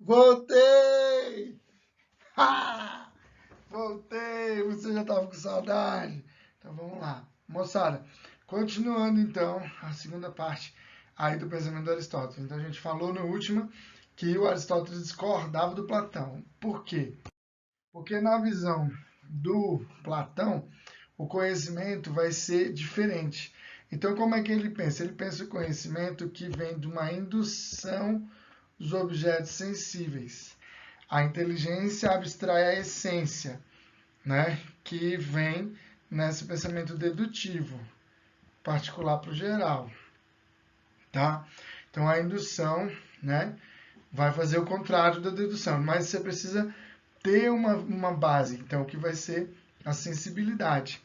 Voltei! Ha! Voltei! Você já estava com saudade? Então vamos lá. Moçada, continuando então a segunda parte aí do pensamento do Aristóteles. Então a gente falou no último que o Aristóteles discordava do Platão. Por quê? Porque na visão do Platão, o conhecimento vai ser diferente. Então, como é que ele pensa? Ele pensa o conhecimento que vem de uma indução dos objetos sensíveis. A inteligência abstrai a essência, né? Que vem nesse pensamento dedutivo, particular para o geral, tá? Então, a indução, né? Vai fazer o contrário da dedução, mas você precisa ter uma base, então, que vai ser a sensibilidade.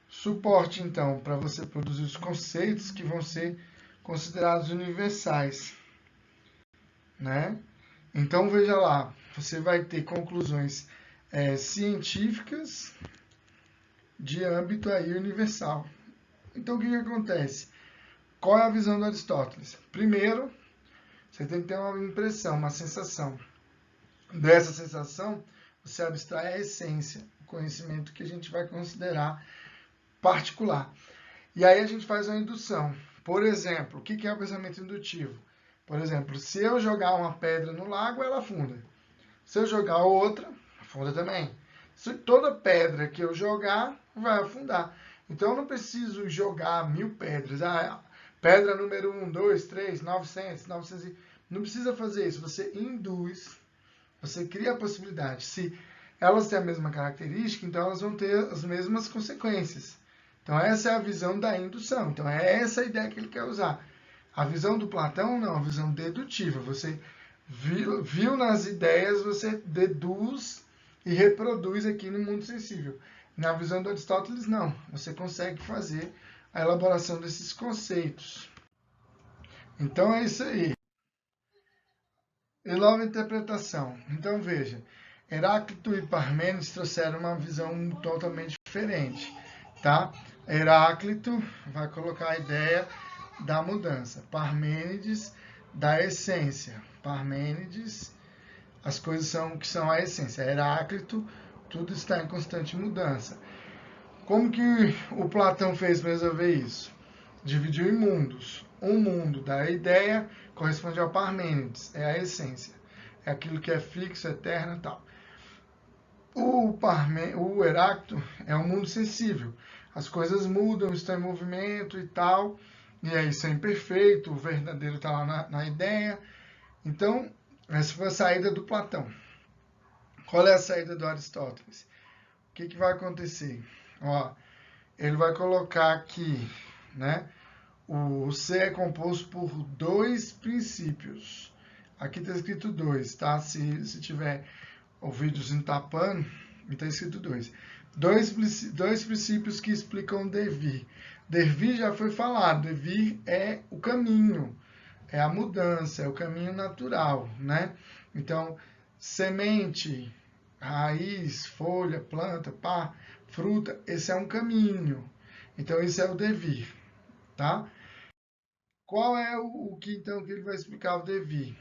Suporte, então, para você produzir os conceitos que vão ser considerados universais, né? Então, veja lá, você vai ter conclusões científicas de âmbito aí universal. Então, o que acontece? Qual é a visão do Aristóteles? Primeiro, você tem que ter uma impressão, uma sensação. Dessa sensação, você abstrai a essência, o conhecimento que a gente vai considerar particular. E aí a gente faz uma indução. Por exemplo, o que é o pensamento indutivo? Por exemplo, se eu jogar uma pedra no lago, ela afunda. Se eu jogar outra, afunda também. Se toda pedra que eu jogar, vai afundar. Então eu não preciso jogar 1000 pedras. Pedra número 1, 2, 3, 900, 900. Não precisa fazer isso. Você induz, você cria a possibilidade. Se elas têm a mesma característica, então elas vão ter as mesmas consequências. Então essa é a visão da indução. Então é essa a ideia que ele quer usar. A visão do Platão não, a visão dedutiva. Você viu nas ideias, você deduz e reproduz aqui no mundo sensível. Na visão do Aristóteles, não. Você consegue fazer a elaboração desses conceitos. Então é isso aí. E logo a interpretação. Então veja, Heráclito e Parmênides trouxeram uma visão totalmente diferente, tá? Heráclito vai colocar a ideia da mudança, Parmênides da essência. Parmênides, as coisas são que são a essência. Heráclito, tudo está em constante mudança. Como que o Platão fez para resolver isso? Dividiu em mundos. Um mundo da ideia corresponde ao Parmênides, é a essência. É aquilo que é fixo, eterno e tal. O Heráclito é um mundo sensível. As coisas mudam, estão em movimento e tal. E aí isso é imperfeito, o verdadeiro está lá na ideia. Então, essa foi a saída do Platão. Qual é a saída do Aristóteles? O que vai acontecer? Ó, ele vai colocar aqui, né? O ser é composto por dois princípios. Aqui está escrito dois, tá? Se tiver o videozinho tapando, está escrito dois. Dois princípios que explicam o devir. Devir já foi falado. Devir é o caminho, é a mudança, é o caminho natural, né? Então, semente, raiz, folha, planta, pá, fruta, esse é um caminho. Então, isso é o devir, tá? Qual é o que então que ele vai explicar o devir?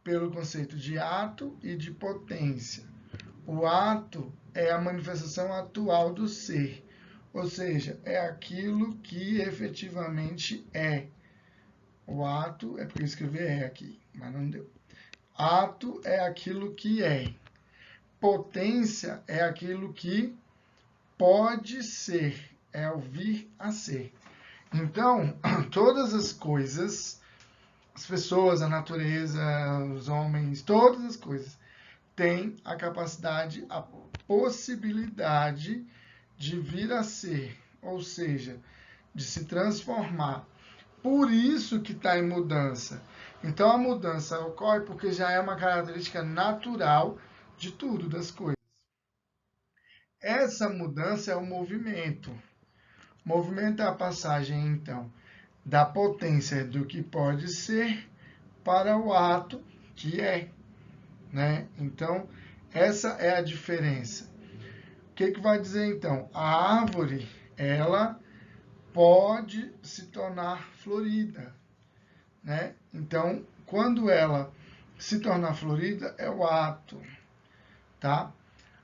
Pelo conceito de ato e de potência. O ato é a manifestação atual do ser, ou seja, é aquilo que efetivamente é. O ato, é porque eu escrevi aqui, mas não deu. Ato é aquilo que é. Potência é aquilo que pode ser, é o vir a ser. Então, todas as coisas, as pessoas, a natureza, os homens, todas as coisas têm a capacidade, a possibilidade de vir a ser, ou seja, de se transformar. Por isso que está em mudança. Então a mudança ocorre porque já é uma característica natural de tudo, das coisas. Essa mudança é o movimento. Movimento é a passagem, então, da potência do que pode ser para o ato que é, né? Então, essa é a diferença. O que vai dizer, então? A árvore, ela pode se tornar florida, né? Então, quando ela se tornar florida é o ato, tá?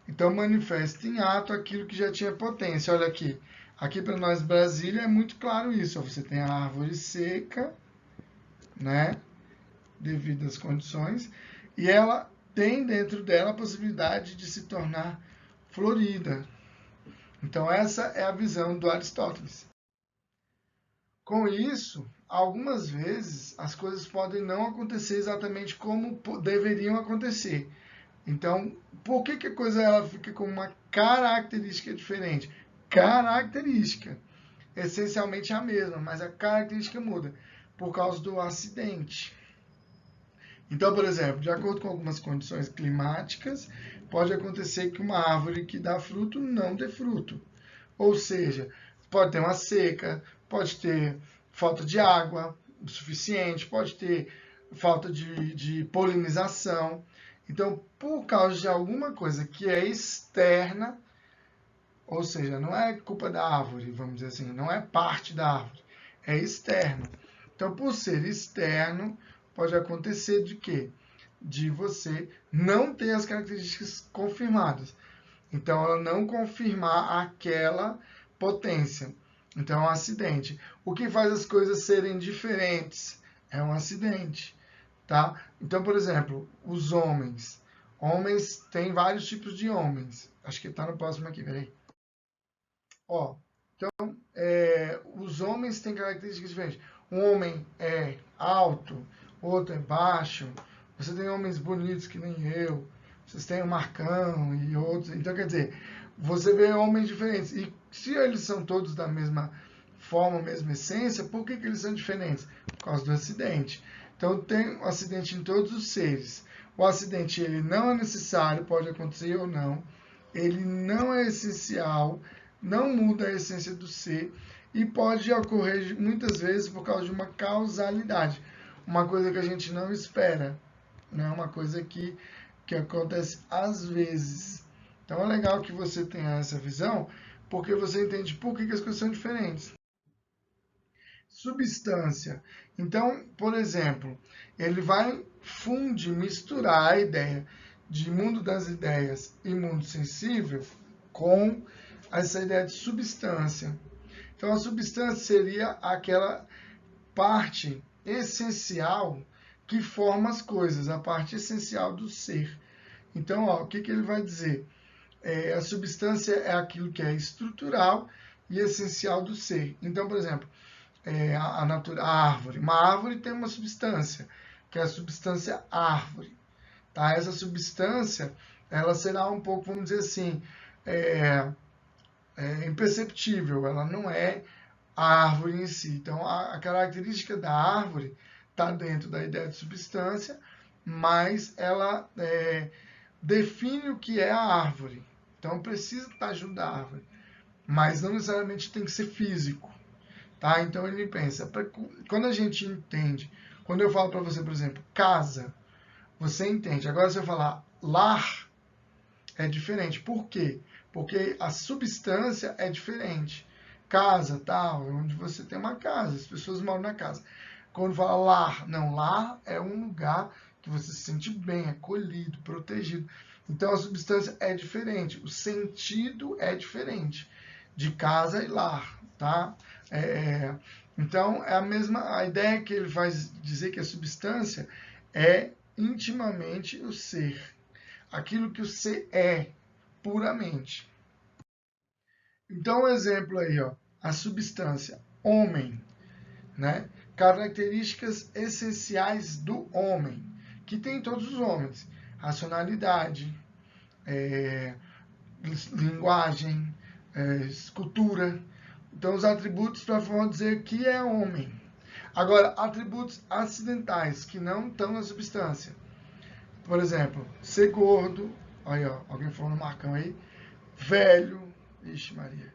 Então, manifesta em ato aquilo que já tinha potência. Olha aqui. Aqui para nós, Brasília, é muito claro isso. Você tem a árvore seca, né? Devido às condições. E ela tem dentro dela a possibilidade de se tornar florida. Então, essa é a visão do Aristóteles. Com isso, algumas vezes as coisas podem não acontecer exatamente como deveriam acontecer. Então, por que a coisa ela fica com uma característica diferente? Característica. Essencialmente é a mesma, mas a característica muda por causa do acidente. Então, por exemplo, de acordo com algumas condições climáticas, pode acontecer que uma árvore que dá fruto não dê fruto. Ou seja, pode ter uma seca, pode ter falta de água o suficiente, pode ter falta de polinização. Então, por causa de alguma coisa que é externa, ou seja, não é culpa da árvore, vamos dizer assim, não é parte da árvore, é externo. Então, por ser externo, pode acontecer de quê? De você não ter as características confirmadas. Então, ela não confirmar aquela potência. Então, é um acidente. O que faz as coisas serem diferentes é um acidente, tá? Então, por exemplo, os homens. Homens, tem vários tipos de homens. Acho que está no próximo aqui, peraí. Ó, então, os homens têm características diferentes. Um homem é alto, outro é baixo. Você tem homens bonitos que nem eu. Vocês têm o Marcão e outros. Então, quer dizer, você vê homens diferentes. E se eles são todos da mesma forma, mesma essência, por que eles são diferentes? Por causa do acidente. Então, tem um acidente em todos os seres. O acidente ele não é necessário, pode acontecer ou não. Ele não é essencial, não muda a essência do ser e pode ocorrer muitas vezes por causa de uma causalidade, uma coisa que a gente não espera, né? Uma coisa que acontece às vezes. Então é legal que você tenha essa visão, porque você entende por que as coisas são diferentes. Substância. Então, por exemplo, ele vai fundir, misturar a ideia de mundo das ideias e mundo sensível com essa ideia de substância. Então, a substância seria aquela parte essencial que forma as coisas, a parte essencial do ser. Então, ó, o que ele vai dizer? A substância é aquilo que é estrutural e essencial do ser. Então, por exemplo, a árvore. Uma árvore tem uma substância, que é a substância árvore. Tá? Essa substância, ela será um pouco, vamos dizer assim, imperceptível, ela não é a árvore em si. Então, a característica da árvore está dentro da ideia de substância, mas ela define o que é a árvore. Então, precisa estar junto da árvore, mas não necessariamente tem que ser físico. Tá? Então, ele pensa, quando a gente entende, quando eu falo para você, por exemplo, casa, você entende. Agora, se eu falar lar, é diferente. Por quê? Porque a substância é diferente. Casa, tal, onde você tem uma casa, as pessoas moram na casa. Quando fala lar, não, lar é um lugar que você se sente bem, acolhido, protegido. Então a substância é diferente, o sentido é diferente de casa e lar, tá? Então é a mesma, a ideia que ele faz dizer que a substância é intimamente o ser, aquilo que o ser é puramente. Então, um exemplo aí, ó, a substância, homem, né? Características essenciais do homem, que tem todos os homens: racionalidade, linguagem, escultura. Então, os atributos para dizer que é homem. Agora, atributos acidentais que não estão na substância. Por exemplo, ser gordo, aí ó, alguém falou no Marcão aí, velho, ixi Maria,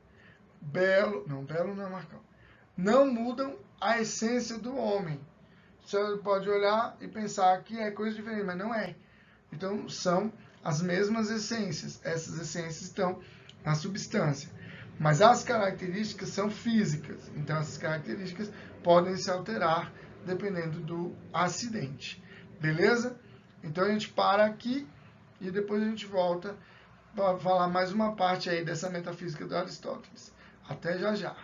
belo não é Marcão, não mudam a essência do homem. Você pode olhar e pensar que é coisa diferente, mas não é. Então, são as mesmas essências. Essas essências estão na substância. Mas as características são físicas. Então, essas características podem se alterar dependendo do acidente. Beleza? Então a gente para aqui e depois a gente volta para falar mais uma parte aí dessa metafísica do Aristóteles. Até já já.